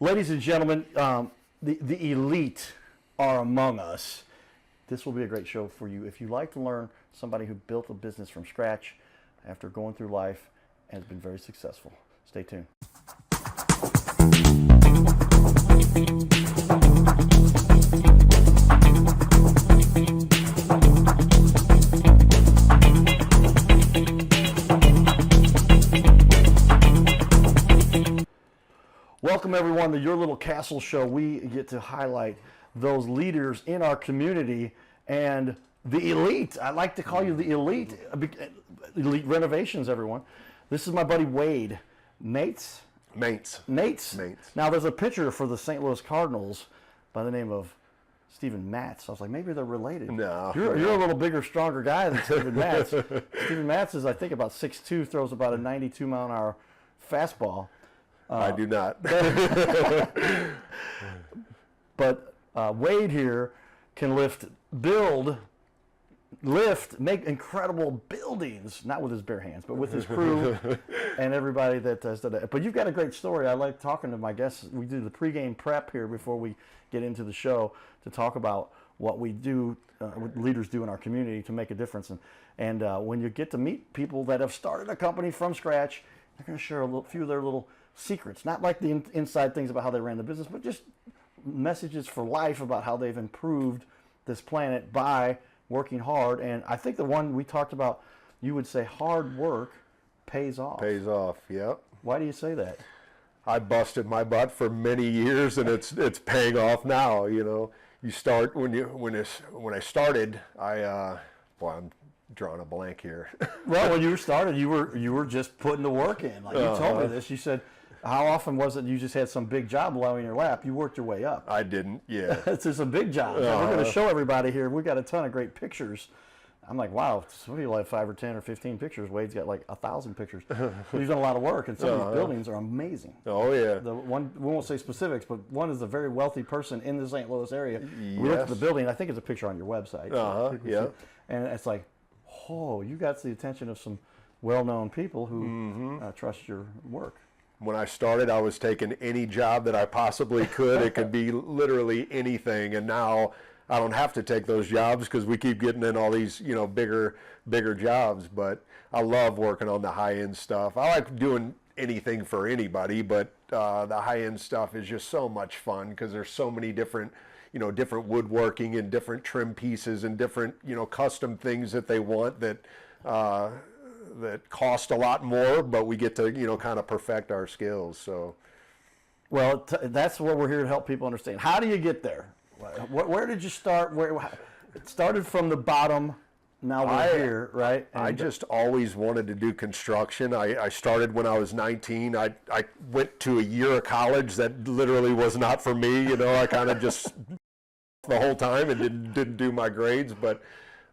Ladies and gentlemen, the elite are among us. This will be a great show for you. If you like to learn somebody who built a business from scratch after going through life and has been very successful. Stay tuned. Welcome everyone to Your Little Castle Show. We get to highlight those leaders in our community and the elite. I like to call you the elite. Elite Renovations, everyone. This is my buddy Wade. Maintz? Maintz. Now there's a pitcher for the St. Louis Cardinals by the name of Steven Maintz. I was like, maybe they're related. No. You're a little bigger, stronger guy than Steven Maintz. Steven Maintz is, I think, about 6'2", throws about a 92-mile-an-hour fastball. I do not. But Wade here can make incredible buildings, not with his bare hands, but with his crew and everybody that does that. But you've got a great story. I like talking to my guests. We do the pregame prep here before we get into the show to talk about what we do, what leaders do in our community to make a difference. And when you get to meet people that have started a company from scratch, they're going to share a few of their little secrets, not like the inside things about how they ran the business, but just messages for life about how they've improved this planet by working hard. And I think the one we talked about, you would say hard work pays off. Pays off, yep. Why do you say that? I busted my butt for many years, and it's paying off now. You know, you start when I started. I'm drawing a blank here. Well, when you started, you were just putting the work in. Like you told me this. You said, how often was it you just had some big job lying in your lap? You worked your way up. I didn't, yeah. It's just a big job. We're going to show everybody here. We got a ton of great pictures. I'm like, wow, some people have 5 or 10 or 15 pictures. Wade's got like 1,000 pictures. So he's done a lot of work, and some of these buildings are amazing. Oh, yeah. The one, we won't say specifics, but one is a very wealthy person in the St. Louis area. Yes. We looked at the building. I think it's a picture on your website. Yeah. And it's like, oh, you got the attention of some well-known people who trust your work. When I started, I was taking any job that I possibly could. It could be literally anything, and now I don't have to take those jobs because we keep getting in all these, bigger jobs. But I love working on the high-end stuff. I like doing anything for anybody, but the high-end stuff is just so much fun because there's so many different woodworking and different trim pieces and different, custom things that they want that cost a lot more, but we get to, kind of perfect our skills. So, well, that's what we're here to help people understand. How do you get there? Where did you start? It started from the bottom. Now we're here, right? And I just always wanted to do construction. I started when I was 19. I went to a year of college that literally was not for me. I kind of just the whole time and didn't do my grades, but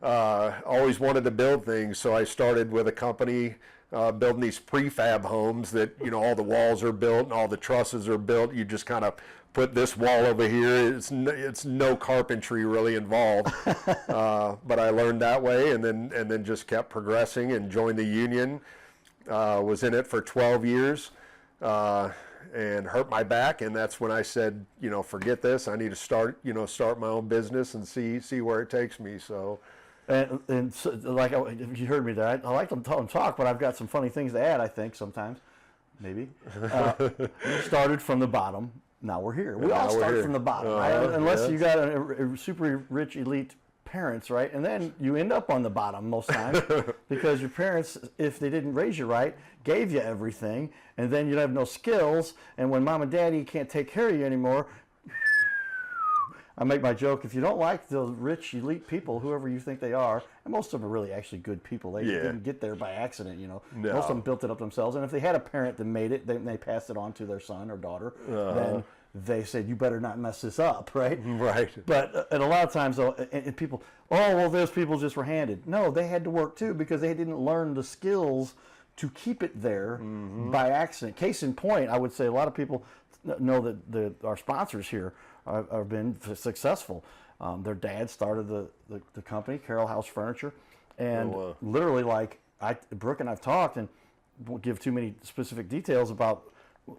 always wanted to build things. So I started with a company building these prefab homes that, all the walls are built and all the trusses are built. You just kind of put this wall over here. It's no carpentry really involved, but I learned that way, and then just kept progressing and joined the union. Was in it for 12 years and hurt my back, and that's when I said, forget this. I need to start my own business and see where it takes me. So. And so, like if you heard me there, I like to talk, but I've got some funny things to add. I think sometimes, maybe. Started from the bottom. Now we're here. We all start from the bottom, right? Unless you got a super rich elite parents, right? And then you end up on the bottom most times because your parents, if they didn't raise you right, gave you everything, and then you'd have no skills. And when mom and daddy can't take care of you anymore, I make my joke, if you don't like the rich elite people, whoever you think they are, and most of them are really actually good people. They didn't get there by accident, No. Most of them built it up themselves. And if they had a parent that made it, then they passed it on to their son or daughter. Then they said, you better not mess this up, right? Right. But and a lot of times, though, and people, those people just were handed. No, they had to work too because they didn't learn the skills to keep it there by accident. Case in point, I would say a lot of people know that our sponsors here have been successful. Their dad started the company, Carroll House Furniture, and literally, like Brooke and I've talked, and won't give too many specific details about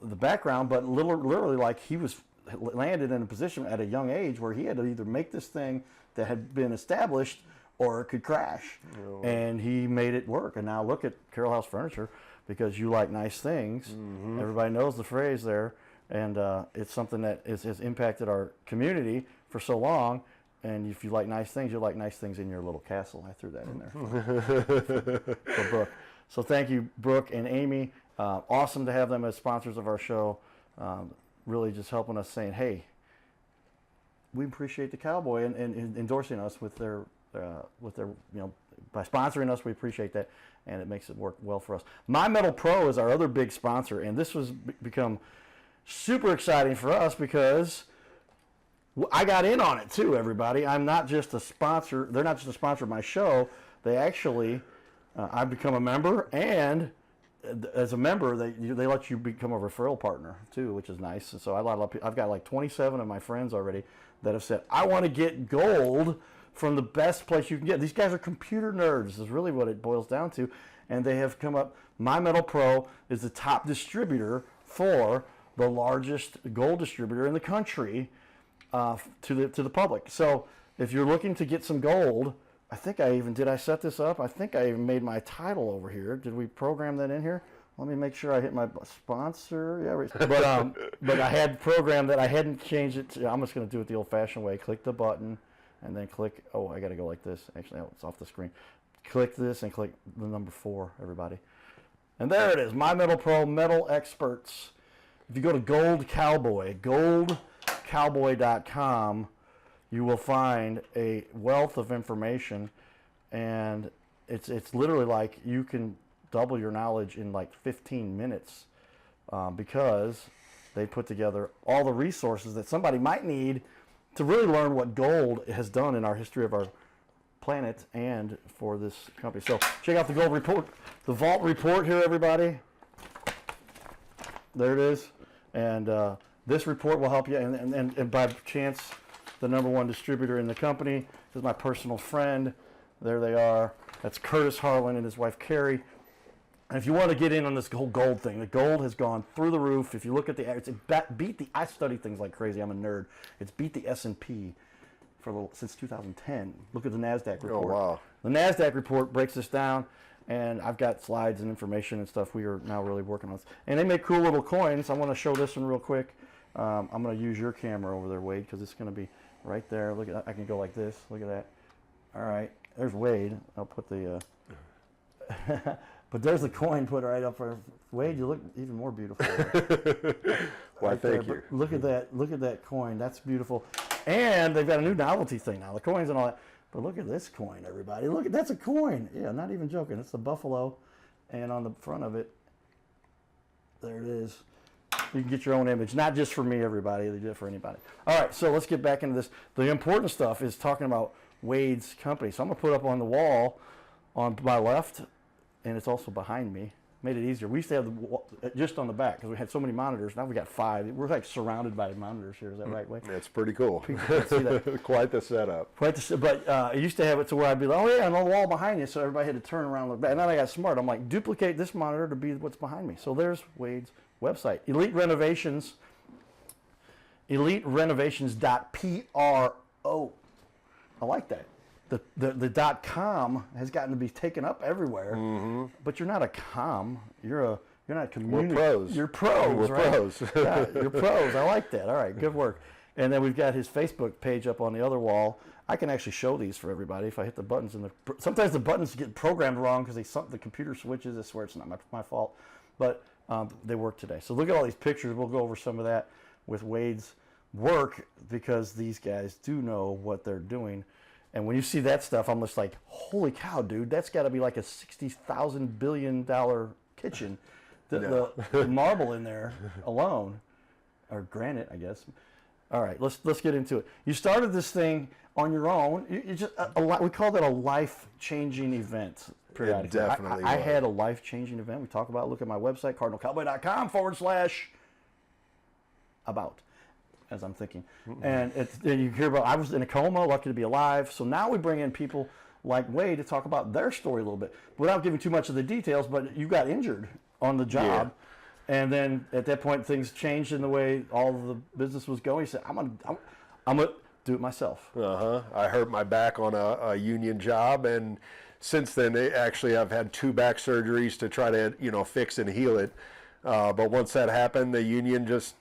the background, but literally like he was landed in a position at a young age where he had to either make this thing that had been established or it could crash. Oh. And he made it work. And now look at Carroll House Furniture, because you like nice things. Mm-hmm. Everybody knows the phrase there. And it's something that has impacted our community for so long. And if you like nice things, you'll like nice things in your little castle. I threw that in there for Brooke. So thank you, Brooke and Amy. Awesome to have them as sponsors of our show. Really just helping us, saying, hey, we appreciate the Cowboy and endorsing us with their by sponsoring us. We appreciate that, and it makes it work well for us. My Metal Pro is our other big sponsor, and this was become super exciting for us because I got in on it too, everybody. I'm not just a sponsor. They're not just a sponsor of my show. They actually, I've become a member, and as a member, they let you become a referral partner too, which is nice. So I've got like 27 of my friends already that have said, I want to get gold from the best place you can get. These guys are computer nerds, is really what it boils down to. And they have come up, My Metal Pro is the top distributor for the largest gold distributor in the country to the public. So if you're looking to get some gold, I think did I set this up? I think I even made my title over here. Did we program that in here? Let me make sure I hit my sponsor. Yeah, but I had programmed that. I hadn't changed it. I'm just going to do it the old-fashioned way. Click the button, and then click. Oh, I got to go like this. Actually, it's off the screen. Click this and click the number 4, everybody. And there it is. My Metal Pro, Metal Experts. If you go to Gold Cowboy, goldcowboy.com, you will find a wealth of information, and it's literally like you can double your knowledge in like 15 minutes because they put together all the resources that somebody might need to really learn what gold has done in our history of our planet and for this company. So check out the gold report, the vault report here, everybody. There it is, and this report will help you. And by chance, the #1 distributor in the company is my personal friend. There they are. That's Curtis Harlan and his wife Carrie. And if you want to get in on this whole gold thing, the gold has gone through the roof. If you look at I study things like crazy. I'm a nerd. It's beat the S&P since 2010. Look at the NASDAQ report. Oh, wow. The NASDAQ report breaks this down, and I've got slides and information and stuff we are now really working on. And they make cool little coins. I want to show this one real quick. I'm going to use your camera over there, Wade, because it's going to be right there. Look at that. I can go like this. Look at that. All right. There's Wade. I'll put the... but there's the coin put right up there. Wade, you look even more beautiful. Why, thank you. Look at that. Look at that coin. That's beautiful. And they've got a new novelty thing now. The coins and all that. But look at this coin, everybody. Look, that's a coin. Yeah, not even joking. It's the buffalo. And on the front of it, there it is. You can get your own image, not just for me, everybody. They do it for anybody. All right, so let's get back into this. The important stuff is talking about Wade's company. So I'm going to put up on the wall on my left, and it's also behind me. Made it easier. We used to have just on the back because we had so many monitors. Now we got 5. We're like surrounded by monitors here. Is that right, Wade? That's pretty cool. People can't see that. Quite the setup. But I used to have it to where I'd be like, oh yeah, and on the wall behind you, so everybody had to turn around and look back. And then I got smart. I'm like, duplicate this monitor to be what's behind me. So there's Wade's website, Elite Renovations, eliterenovations.pro. I like that. The .com has gotten to be taken up everywhere, but you're not a com. You're not a community. We're pros. You're pros. We're right? pros. Yeah, you're pros. I like that. All right, good work. And then we've got his Facebook page up on the other wall. I can actually show these for everybody if I hit the buttons. Sometimes the buttons get programmed wrong because the computer switches. I swear it's not my fault, but they work today. So look at all these pictures. We'll go over some of that with Wade's work because these guys do know what they're doing. And when you see that stuff, I'm just like, holy cow, dude, that's got to be like a $60,000 billion kitchen. The marble in there alone, or granite, I guess. All right, let's get into it. You started this thing on your own. You just we call that a life-changing event. Periodically. It definitely I had a life-changing event. We talk about it. Look at my website, cardinalcowboy.com/about. As I'm thinking. And you hear about, I was in a coma, lucky to be alive. So now we bring in people like Wade to talk about their story a little bit. Without giving too much of the details, but you got injured on the job. And then at that point, things changed in the way all of the business was going. He said, I'm gonna do it myself. I hurt my back on a union job, and since then, I've had 2 back surgeries to try to, fix and heal it. But once that happened, the union just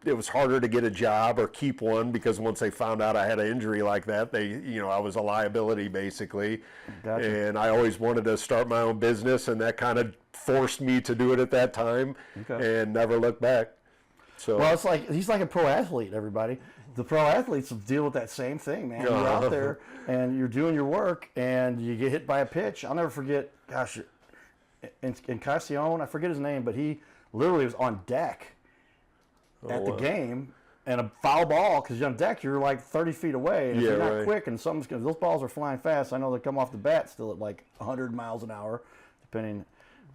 it was harder to get a job or keep one, because once they found out I had an injury like that, I was a liability basically. Gotcha. And I always wanted to start my own business, and that kind of forced me to do it at that time, and never look back. So, well, it's like he's like a pro athlete, everybody. The pro athletes deal with that same thing, man. You're out there and you're doing your work and you get hit by a pitch. I'll never forget, gosh, in Castellon, I forget his name, but he literally was on deck at the game, and a foul ball, because you're on deck, you're like 30 feet away, and if you're not quick and those balls are flying fast. I know they come off the bat still at like 100 miles an hour, depending.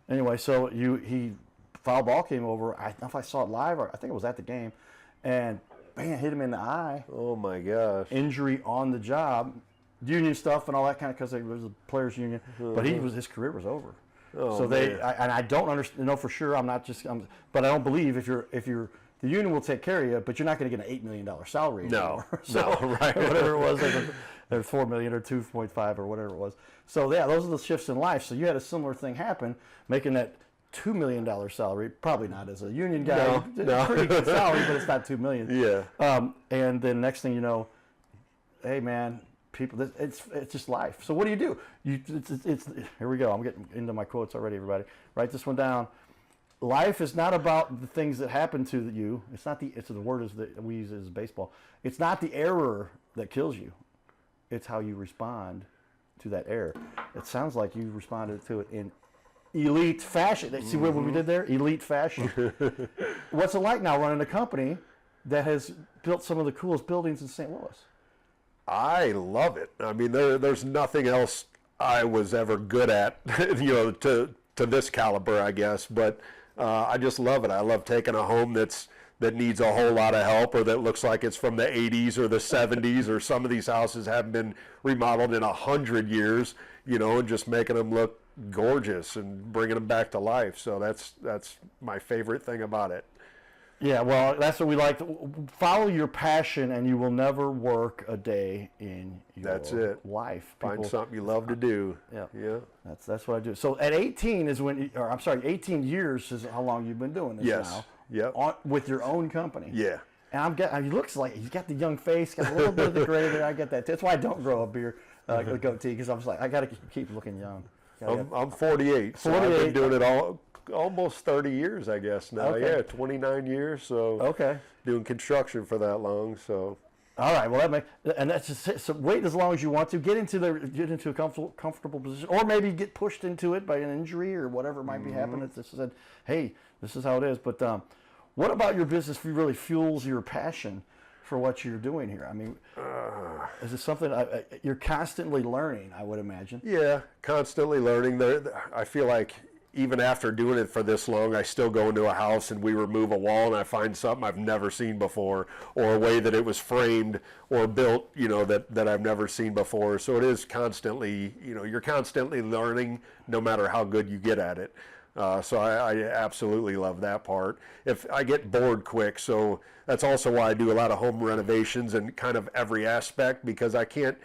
Anyway, so he foul ball came over. I don't know if I saw it live, or I think it was at the game, and man, hit him in the eye. Oh my gosh. Injury on the job, union stuff and all that kind of, because it was a players union, but his career was over. Oh, so and I don't know for sure. But I don't believe if you're the union will take care of you, but you're not going to get an $8 million salary anymore. No, right. Whatever it was, or $4 million or 2.5 or whatever it was. So yeah, those are the shifts in life. So you had a similar thing happen, making that $2 million salary. Probably not as a union guy. No. Pretty good salary, but it's not $2 million. Yeah. And then next thing you know, hey man, people, it's just life. So what do? It's here we go. I'm getting into my quotes already. Everybody, write this one down. Life is not about the things that happen to you. It's not the word is that we use as baseball. It's not the error that kills you. It's how you respond to that error. It sounds like you responded to it in elite fashion. See what we did there? Elite fashion. What's it like now running a company that has built some of the coolest buildings in St. Louis? I love it. I mean, there's nothing else I was ever good at, to this caliber, I guess. But I just love it. I love taking a home that needs a whole lot of help, or that looks like it's from the 80s or the 70s, or some of these houses haven't been remodeled in 100 years, and just making them look gorgeous and bringing them back to life. So that's my favorite thing about it. Yeah, well, that's what we like. Follow your passion, and you will never work a day in your life. Find something you love to do. Yeah. That's what I do. So at 18 is 18 years is how long you've been doing this now. Yeah. With your own company. Yeah. And he looks like he's got the young face, got a little bit of the gray there. I get that. That's why I don't grow a beard, a goatee, because I was like, I got to keep looking young. I'm 48, so I've been doing it almost 30 years, I guess now. Okay. Yeah, 29 years. So doing construction for that long. So all right, well that's just it. So wait as long as you want to get into a comfortable position, or maybe get pushed into it by an injury or whatever might be happening. It's just said, hey, this is how it is. But what about your business really fuels your passion for what you're doing here? I mean, is it something you're constantly learning, I would imagine? Yeah, constantly learning. I feel like even after doing it for this long, I still go into a house and we remove a wall and I find something I've never seen before, or a way that it was framed or built, that I've never seen before. So it is constantly, you're constantly learning no matter how good you get at it. So I absolutely love that part. If I get bored quick, so that's also why I do a lot of home renovations and kind of every aspect, because I can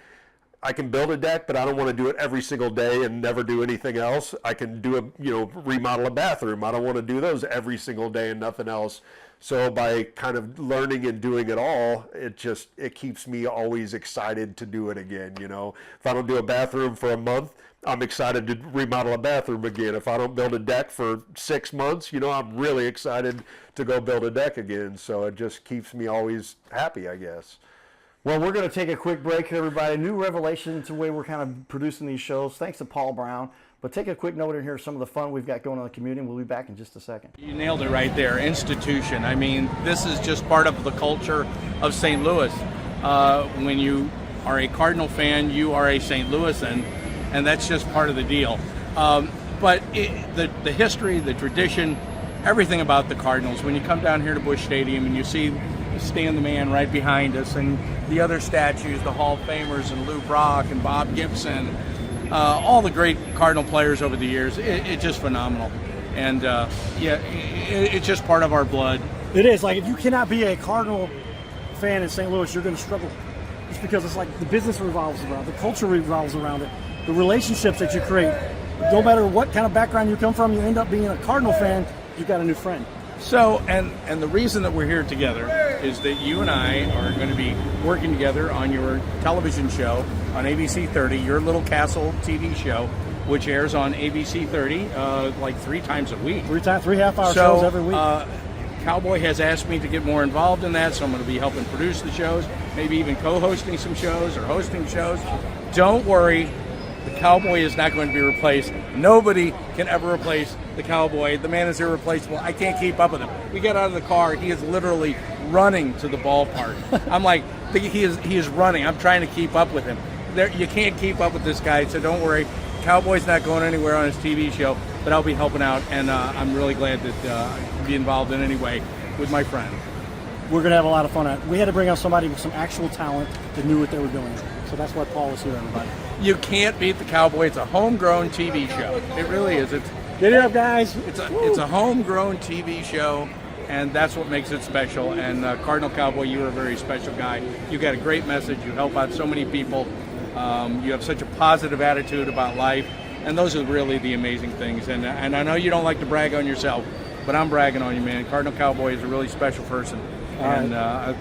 build a deck, but I don't want to do it every single day and never do anything else. I can remodel a bathroom. I don't want to do those every single day and nothing else. So by kind of learning and doing it all, it keeps me always excited to do it again. If I don't do a bathroom for a month, I'm excited to remodel a bathroom again. If I don't build a deck for 6 months, I'm really excited to go build a deck again. So it just keeps me always happy, I guess. Well, we're going to take a quick break here, everybody. New Renovations, the way we're kind of producing these shows. Thanks to Paul Brown. But take a quick note in here, some of the fun we've got going on in the community. We'll be back in just a second. You nailed it right there. Institution. I mean, this is just part of the culture of St. Louis. When you are a Cardinal fan, you are a St. Louisan, and that's just part of the deal. But the history, the tradition, everything about the Cardinals, when you come down here to Busch Stadium and you see Stan the Man right behind us and the other statues, the Hall of Famers and Lou Brock and Bob Gibson, all the great Cardinal players over the years, it's just phenomenal. And yeah, it's just part of our blood. It is. Like, if you cannot be a Cardinal fan in St. Louis, you're going to struggle. It's because it's like the business revolves around, the culture revolves around it, the relationships that you create. No matter what kind of background you come from, you end up being a Cardinal fan, you got a new friend. So, and the reason that we're here together is that you and I are going to be working together on your television show on ABC 30, your Little Castle TV show, which airs on ABC 30 like 3 times a week. 3 half-hour shows every week. Cowboy has asked me to get more involved in that, so I'm going to be helping produce the shows, maybe even co-hosting some shows or hosting shows. Don't worry, the Cowboy is not going to be replaced. Nobody can ever replace the Cowboy. The man is irreplaceable. I can't keep up with him. We get out of the car, he is literally running to the ballpark. I'm like, he is running. I'm trying to keep up with him. You can't keep up with this guy, so don't worry. Cowboy's not going anywhere on his TV show, but I'll be helping out, and I'm really glad that I can be involved in any way with my friend. We're going to have a lot of fun. We had to bring out somebody with some actual talent that knew what they were doing. So that's why Paul was here, everybody. You can't beat the Cowboy. It's a homegrown TV show. It really is. Get it up, guys. It's a homegrown TV show, and that's what makes it special. And Cardinal Cowboy, you're a very special guy. You got a great message. You help out so many people. You have such a positive attitude about life, and those are really the amazing things. And I know you don't like to brag on yourself, but I'm bragging on you, man. Cardinal Cowboy is a really special person, and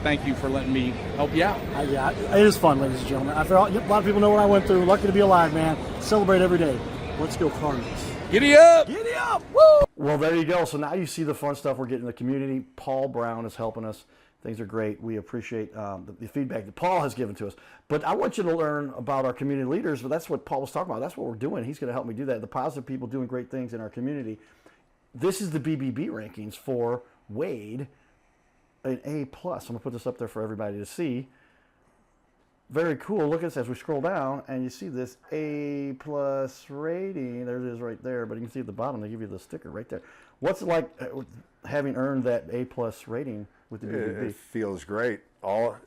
thank you for letting me help you out. Yeah, it is fun, ladies and gentlemen. After all, a lot of people know what I went through. Lucky to be alive, man. Celebrate every day. Let's go Cardinals. Giddy up! Giddy up! Woo! Well, there you go. So now you see the fun stuff we're getting in the community. Paul Brown is helping us. Things are great. We appreciate the feedback that Paul has given to us. But I want you to learn about our community leaders. But that's what Paul was talking about. That's what we're doing. He's going to help me do that. The positive people doing great things in our community. This is the BBB rankings for Wade, an A+. I'm going to put this up there for everybody to see. Very cool. Look at this as we scroll down, and you see this A+ rating. There it is right there. But you can see at the bottom, they give you the sticker right there. What's it like having earned that A+ rating with the BBB? It feels great. All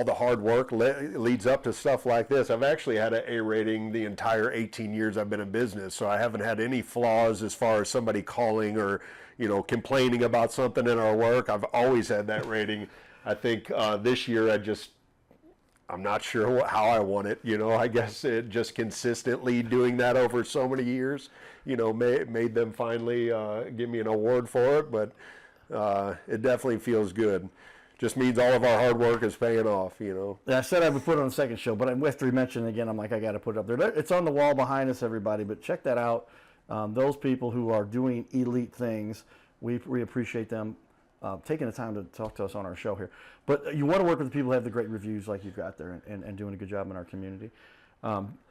the hard work leads up to stuff like this. I've actually had an A rating the entire 18 years I've been in business, so I haven't had any flaws as far as somebody calling or, complaining about something in our work. I've always had that rating. I think this year I'm not sure how I won it. I guess it just consistently doing that over so many years, made them finally give me an award for it. But it definitely feels good. Just means all of our hard work is paying off, Yeah, I said I would put it on the second show, but after you mentioned it again, I'm like, I got to put it up there. It's on the wall behind us, everybody, but check that out. Those people who are doing elite things, we appreciate them taking the time to talk to us on our show here. But you want to work with the people who have the great reviews like you've got there and doing a good job in our community.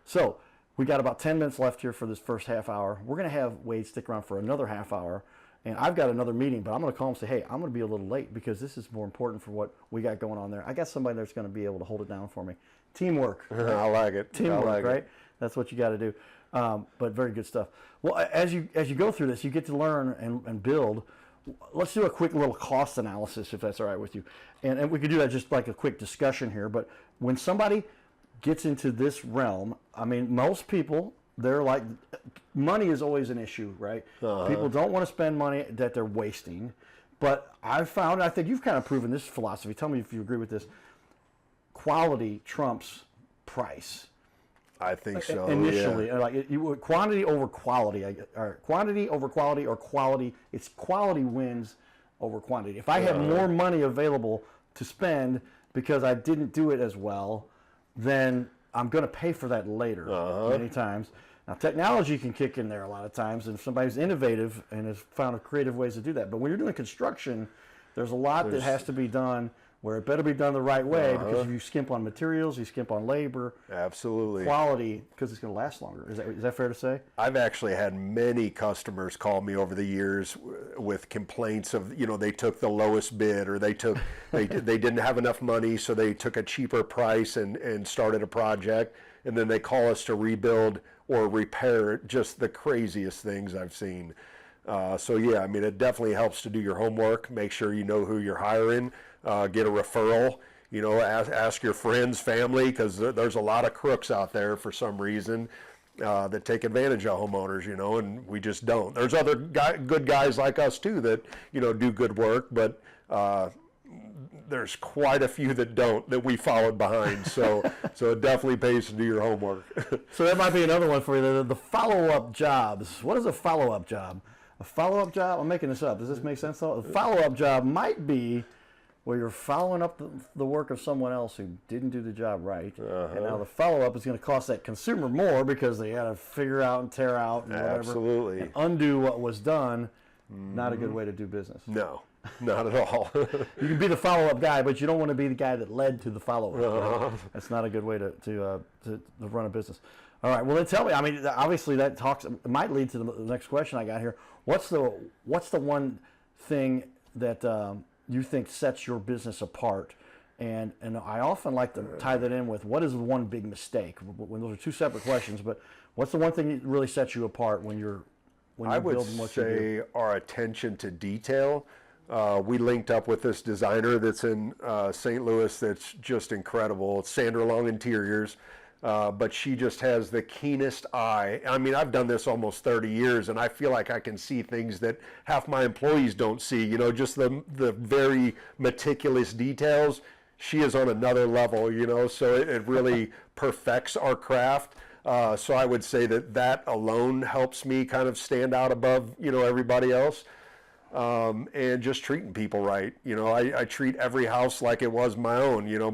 So we got about 10 minutes left here for this first half hour. We're going to have Wade stick around for another half hour. And I've got another meeting, but I'm going to call him and say, hey, I'm going to be a little late because this is more important for what we got going on there. I got somebody that's going to be able to hold it down for me. Teamwork. I like it. Teamwork, right? That's what you got to do. But very good stuff. Well, as you go through this, you get to learn and build. Let's do a quick little cost analysis, if that's all right with you. And we could do that just like a quick discussion here. But when somebody gets into this realm, I mean, most people, they're like, money is always an issue, right? People don't want to spend money that they're wasting. But I've found, I think you've kind of proven this philosophy. Tell me if you agree with this. Quality trumps price. I think so. Initially, yeah. like quantity over quality, or quantity over quality, or quality. It's quality wins over quantity. If I have more money available to spend because I didn't do it as well, then I'm going to pay for that later many times. Now, technology can kick in there a lot of times, and if somebody's innovative and has found creative ways to do that. But when you're doing construction, there's a lot that has to be done where it better be done the right way because if you skimp on materials, you skimp on labor. Absolutely. Quality, because it's going to last longer. Is that fair to say? I've actually had many customers call me over the years with complaints of, they took the lowest bid or they didn't have enough money, so they took a cheaper price and started a project, and then they call us to rebuild or repair just the craziest things I've seen. So yeah, I mean, it definitely helps to do your homework, make sure you know who you're hiring, get a referral, ask your friends, family, because there's a lot of crooks out there for some reason. that take advantage of homeowners, you know, and we just don't. There's other good guys like us too that, you know, do good work, but there's quite a few that don't, that we followed behind. So it definitely pays to do your homework. So that might be another one for you. The follow-up jobs. What is a follow-up job? A follow-up job? I'm making this up. Does this make sense though? A follow-up job might be where you're following up the work of someone else who didn't do the job right. And now the follow-up is going to cost that consumer more because they got to figure out and tear out and whatever. Absolutely. And undo what was done. Not a good way to do business. No, not at all. You can be the follow-up guy, but you don't want to be the guy that led to the follow-up. Right? That's not a good way to run a business. All right. Well, then tell me. I mean, obviously that it might lead to the next question I got here. What's the one thing that you think sets your business apart? And I often like to tie that in with what is the one big mistake? When those are two separate questions, but what's the one thing that really sets you apart when you're building what you do? I would say our attention to detail. We linked up with this designer that's in St. Louis that's just incredible. It's Sandra Long Interiors. But she just has the keenest eye. I mean, I've done this almost 30 years, and I feel like I can see things that half my employees don't see. You know, just the very meticulous details. She is on another level, you know, so it really perfects our craft. So I would say that alone helps me kind of stand out above, you know, everybody else. And just treating people right. You know, I treat every house like it was my own. You know,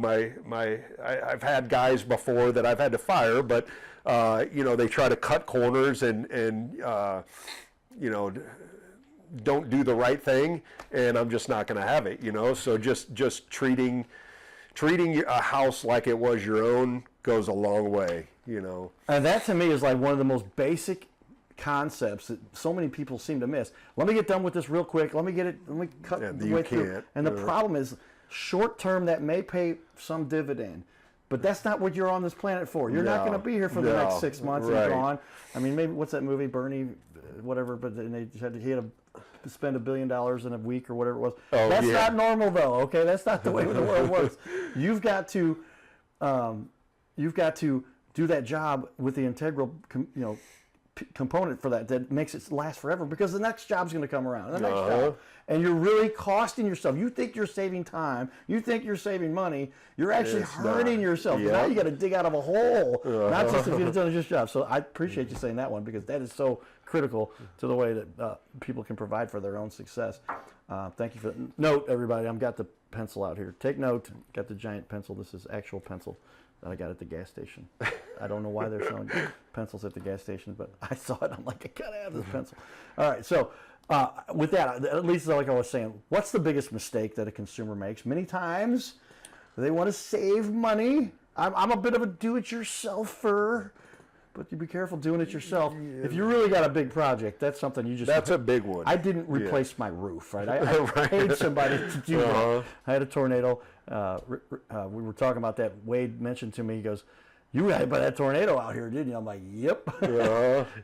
I've had guys before that I've had to fire, but you know, they try to cut corners and you know, don't do the right thing, and I'm just not going to have it. You know, so just treating a house like it was your own goes a long way. You know, and that to me is like one of the most basic concepts that so many people seem to miss. Let me get done with this real quick. Let me cut the way through. And the problem is, short term, that may pay some dividend, but that's not what you're on this planet for. You're not going to be here for the next 6 months and gone. I mean, maybe what's that movie, Bernie, whatever? But then he had to spend $1 billion in a week or whatever it was. Oh, that's not normal, though. Okay, that's not the way the world works. You've got to do that job with the integral, you know, component for that makes it last forever, because the next job's going to come around, the next job, and you're really costing yourself. You think you're saving time, you think you're saving money, you're actually hurting yourself. Yep. Now you got to dig out of a hole, not just if you've done this job. So I appreciate you saying that one, because that is so critical to the way that people can provide for their own success. Thank you for that. Note, everybody, I've got the pencil out here. Take note. Got the giant pencil. This is actual pencil that I got at the gas station. I don't know why they're selling pencils at the gas station, but I saw it. I'm like, I gotta have this pencil. All right, so with that, at least like I was saying, what's the biggest mistake that a consumer makes? Many times they want to save money. I'm a bit of a do-it-yourselfer, but you be careful doing it yourself. Yeah. If you really got a big project, that's something you just... That's a big one. I didn't replace my roof, right? I paid somebody to do that. I had a tornado. We were talking about that. Wade mentioned to me, he goes, "You got hit by that tornado out here, didn't you?" I'm like, "Yep."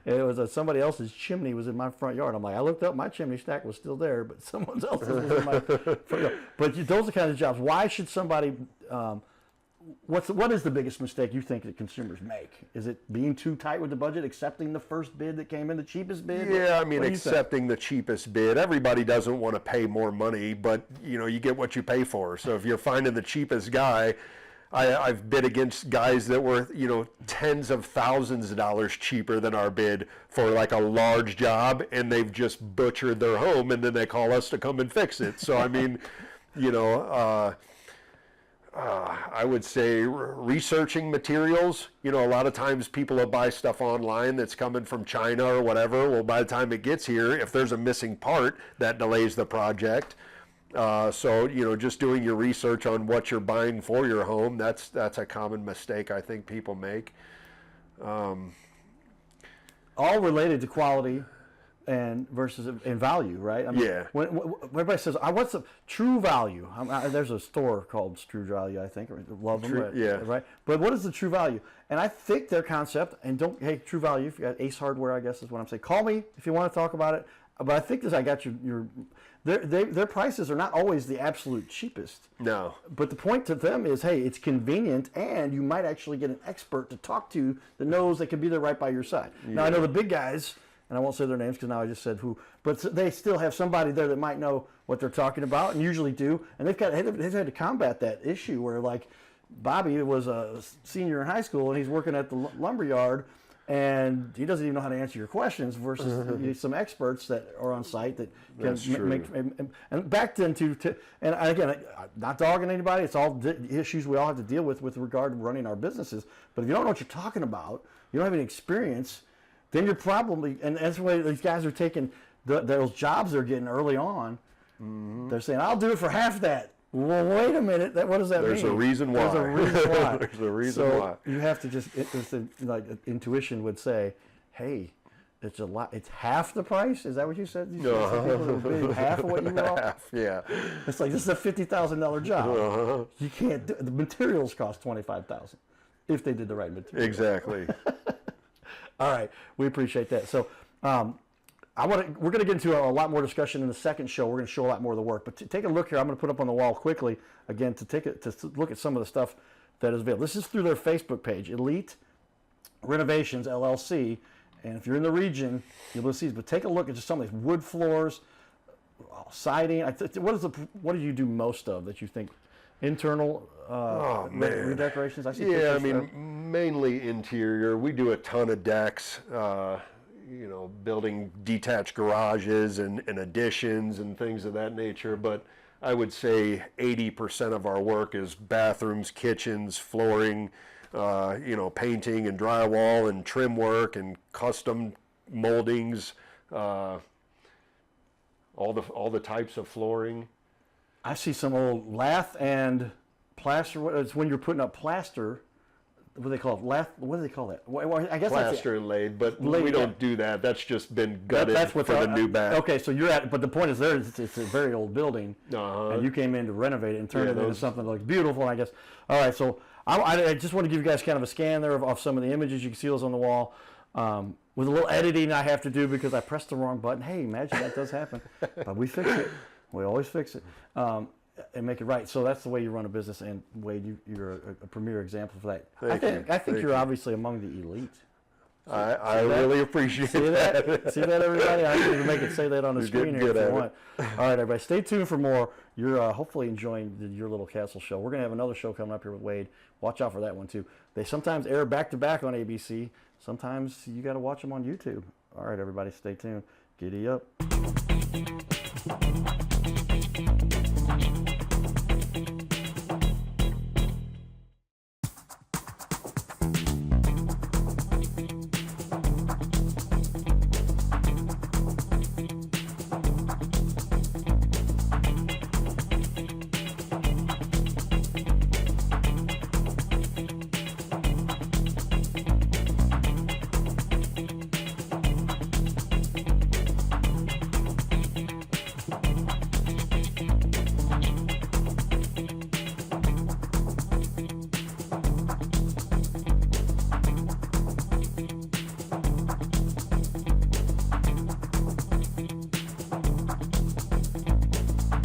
It was somebody else's chimney was in my front yard. I'm like, I looked up, my chimney stack was still there, but someone else's was in my front yard. But those are the kind of jobs. Why should somebody... What is the biggest mistake you think that consumers make? Is it being too tight with the budget, accepting the first bid that came in, the cheapest bid? Yeah, I mean, accepting the cheapest bid. Everybody doesn't want to pay more money, but you know, you get what you pay for. So if you're finding the cheapest guy, I've bid against guys that were, you know, tens of thousands of dollars cheaper than our bid for like a large job, and they've just butchered their home, and then they call us to come and fix it. So I mean, you know. I would say researching materials. You know, a lot of times people will buy stuff online that's coming from China or whatever. Well, by the time it gets here, if there's a missing part, that delays the project. So, you know, just doing your research on what you're buying for your home, that's a common mistake I think people make. All related to quality and versus in value, right? I mean, yeah. When everybody says, "What's the true value?" There's a store called True Value, I think. Love them, right? Yeah. Right. But what is the true value? And I think their concept, and hey, True Value, if you got Ace Hardware, I guess is what I'm saying. Call me if you want to talk about it. But I think I got their prices are not always the absolute cheapest. No. But the point to them is, hey, it's convenient, and you might actually get an expert to talk to that knows that can be there right by your side. Yeah. Now, I know the big guys, and I won't say their names because now I just said who, but they still have somebody there that might know what they're talking about, and usually do. And they've had to combat that issue where, like, Bobby was a senior in high school, and he's working at the lumber yard, and he doesn't even know how to answer your questions versus some experts that are on site that can make. And back then, and again, not dogging anybody, it's all issues we all have to deal with regard to running our businesses. But if you don't know what you're talking about, you don't have any experience, then you're probably, and that's the way these guys are taking those jobs they're getting early on. Mm-hmm. They're saying, I'll do it for half that. Well, wait a minute. What does that mean? There's a reason why. There's a reason why. There's a reason why. You have to just, like intuition would say, hey, it's a lot. It's half the price. Is that what you said? You said half of what you want. Half, yeah. It's like, this is a $50,000 job. You can't do the materials cost $25,000 if they did the right materials. Exactly. All right, we appreciate that. So, we're going to get into a lot more discussion in the second show. We're going to show a lot more of the work. But take a look here. I'm going to put up on the wall quickly again to look at some of the stuff that is available. This is through their Facebook page, Elite Renovations LLC. And if you're in the region, you'll see. But take a look at just some of these wood floors, siding. What do you do most of that you think? Internal redecorations? I see. Yeah, I mean, mainly interior. We do a ton of decks. Building detached garages and additions and things of that nature. But I would say 80% of our work is bathrooms, kitchens, flooring, painting and drywall and trim work and custom moldings, all the types of flooring. I see some old lath and plaster. It's when you're putting up plaster. What do they call it? What do they call that? Well, I guess plaster and laid, but we don't do that. That's just been gutted for the new back. Okay, so but the point is it's a very old building, and you came in to renovate it and turn it into something that looks beautiful, I guess. All right, so I just want to give you guys kind of a scan there of some of the images. You can see those on the wall. With a little editing I have to do because I pressed the wrong button. Hey, imagine that does happen. But we fix it. We always fix it. And make it right. So that's the way you run a business, and Wade, you're a premier example for that. I think you're obviously among the elite. I really appreciate that. See that, everybody? I can even make it say that on the screen here if you want. All right, everybody, stay tuned for more. You're hopefully enjoying your little castle show. We're going to have another show coming up here with Wade. Watch out for that one, too. They sometimes air back-to-back on ABC. Sometimes you got to watch them on YouTube. All right, everybody, stay tuned. Giddy up.